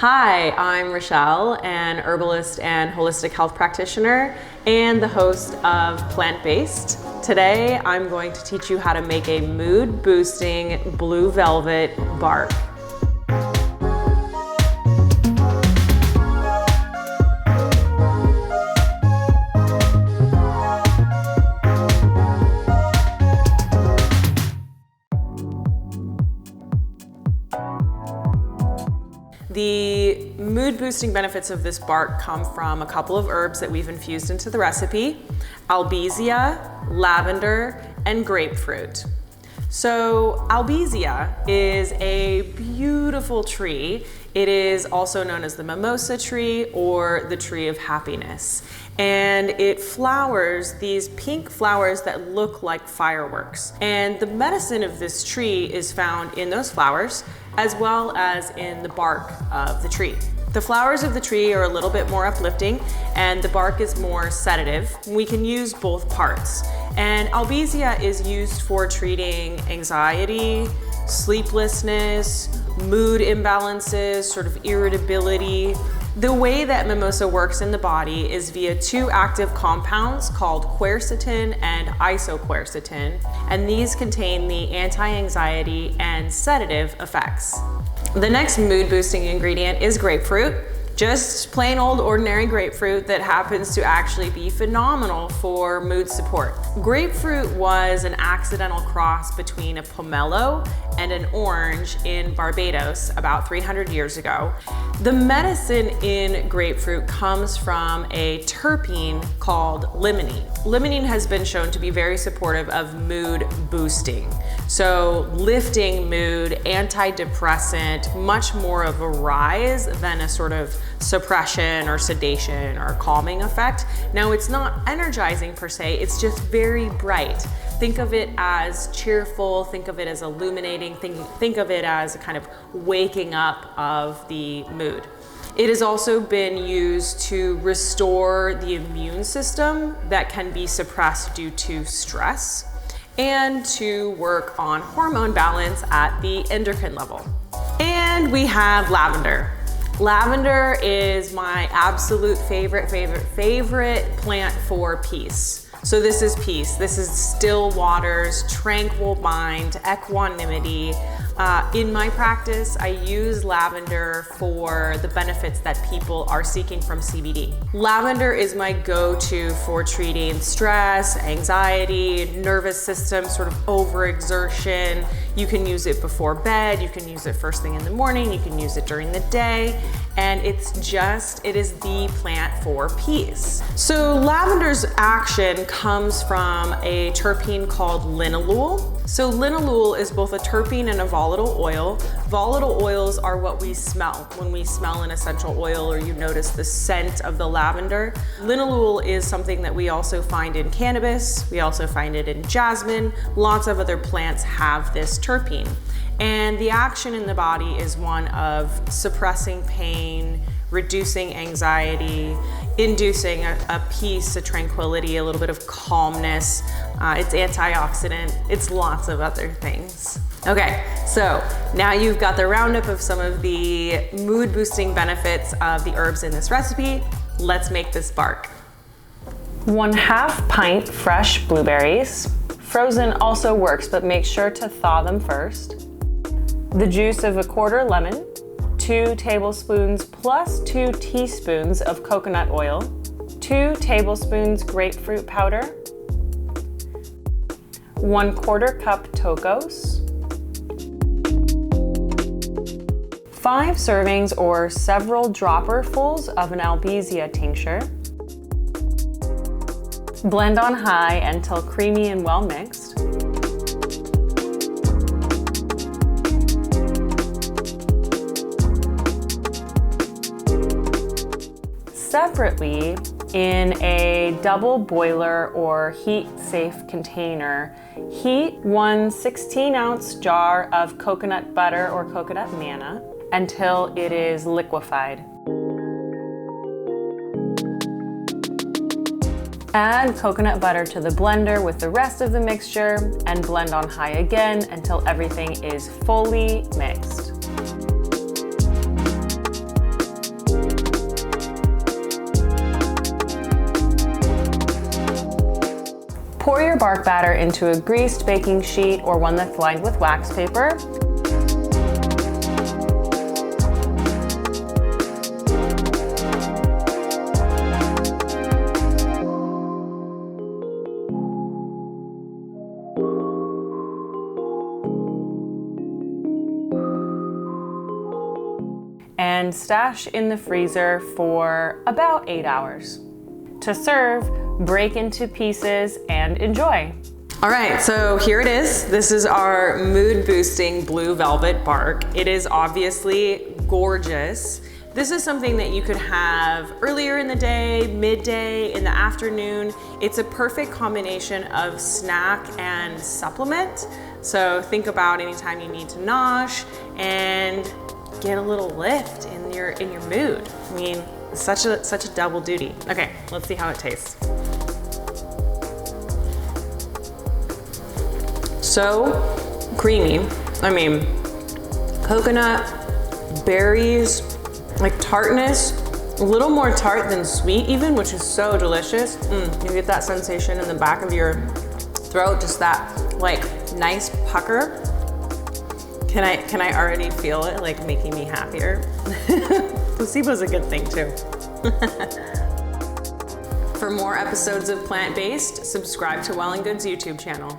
Hi, I'm Rachelle, an herbalist and holistic health practitioner and the host of Plant-Based. Today, I'm going to teach you how to make a mood-boosting blue velvet bark. The mood-boosting benefits of this bark come from a couple of herbs that we've infused into the recipe: albizia, lavender, and grapefruit. So albizia is a beautiful tree. It is also known as the mimosa tree or the tree of happiness. And it flowers these pink flowers that look like fireworks. And the medicine of this tree is found in those flowers, as well as in the bark of the tree. The flowers of the tree are a little bit more uplifting and the bark is more sedative. We can use both parts. And albizia is used for treating anxiety, sleeplessness, mood imbalances, sort of irritability. The way that mimosa works in the body is via two active compounds called quercetin and isoquercetin, and these contain the anti-anxiety and sedative effects. The next mood-boosting ingredient is grapefruit. Just plain old ordinary grapefruit that happens to actually be phenomenal for mood support. Grapefruit was an accidental cross between a pomelo and an orange in Barbados about 300 years ago. The medicine in grapefruit comes from a terpene called limonene. Limonene has been shown to be very supportive of mood boosting. So lifting mood, antidepressant, much more of a rise than a sort of suppression or sedation or calming effect. Now, it's not energizing per se, it's just very bright. Think of it as cheerful, think of it as illuminating, think of it as a kind of waking up of the mood. It has also been used to restore the immune system that can be suppressed due to stress, and to work on hormone balance at the endocrine level. And we have lavender. Lavender is my absolute favorite plant for peace. So this is peace. This is still waters, tranquil mind, equanimity. In my practice, I use lavender for the benefits that people are seeking from CBD. Lavender is my go-to for treating stress, anxiety, nervous system, sort of overexertion. You can use it before bed, you can use it first thing in the morning, you can use it during the day, and it is the plant for peace. So lavender's action comes from a terpene called linalool. So linalool is both a terpene and a volatile oil. Volatile oils are what we smell when we smell an essential oil or you notice the scent of the lavender. Linalool is something that we also find in cannabis. We also find it in jasmine. Lots of other plants have this terpene. And the action in the body is one of suppressing pain, reducing anxiety, inducing a peace, a tranquility, a little bit of calmness. It's antioxidant, it's lots of other things. Okay, so now you've got the roundup of some of the mood boosting benefits of the herbs in this recipe. Let's make this bark. 1/2 pint fresh blueberries. Frozen also works, but make sure to thaw them first. The juice of a 1/4 lemon, 2 tablespoons plus 2 teaspoons of coconut oil, 2 tablespoons grapefruit powder, 1/4 cup tocos, 5 servings or several dropperfuls of an albizia tincture. Blend on high until creamy and well mixed. Separately, in a double boiler or heat-safe container, heat 1 16-ounce jar of coconut butter or coconut manna until it is liquefied. Add coconut butter to the blender with the rest of the mixture and blend on high again until everything is fully mixed. your bark batter into a greased baking sheet or one that's lined with wax paper. And stash in the freezer for about 8 hours. To serve, break into pieces and enjoy. All right, so here it is. This is our mood boosting blue velvet bark. It is obviously gorgeous. This is something that you could have earlier in the day, midday, in the afternoon. It's a perfect combination of snack and supplement. So think about anytime you need to nosh and get a little lift in your mood. I mean, such a double duty. Okay, let's see how it tastes. So creamy. I mean, coconut, berries, like tartness, a little more tart than sweet even, which is so delicious. You get that sensation in the back of your throat, just that like nice pucker. Can I already feel it like making me happier? Placebo's a good thing too. For more episodes of Plant-Based, subscribe to Well+Good's YouTube channel.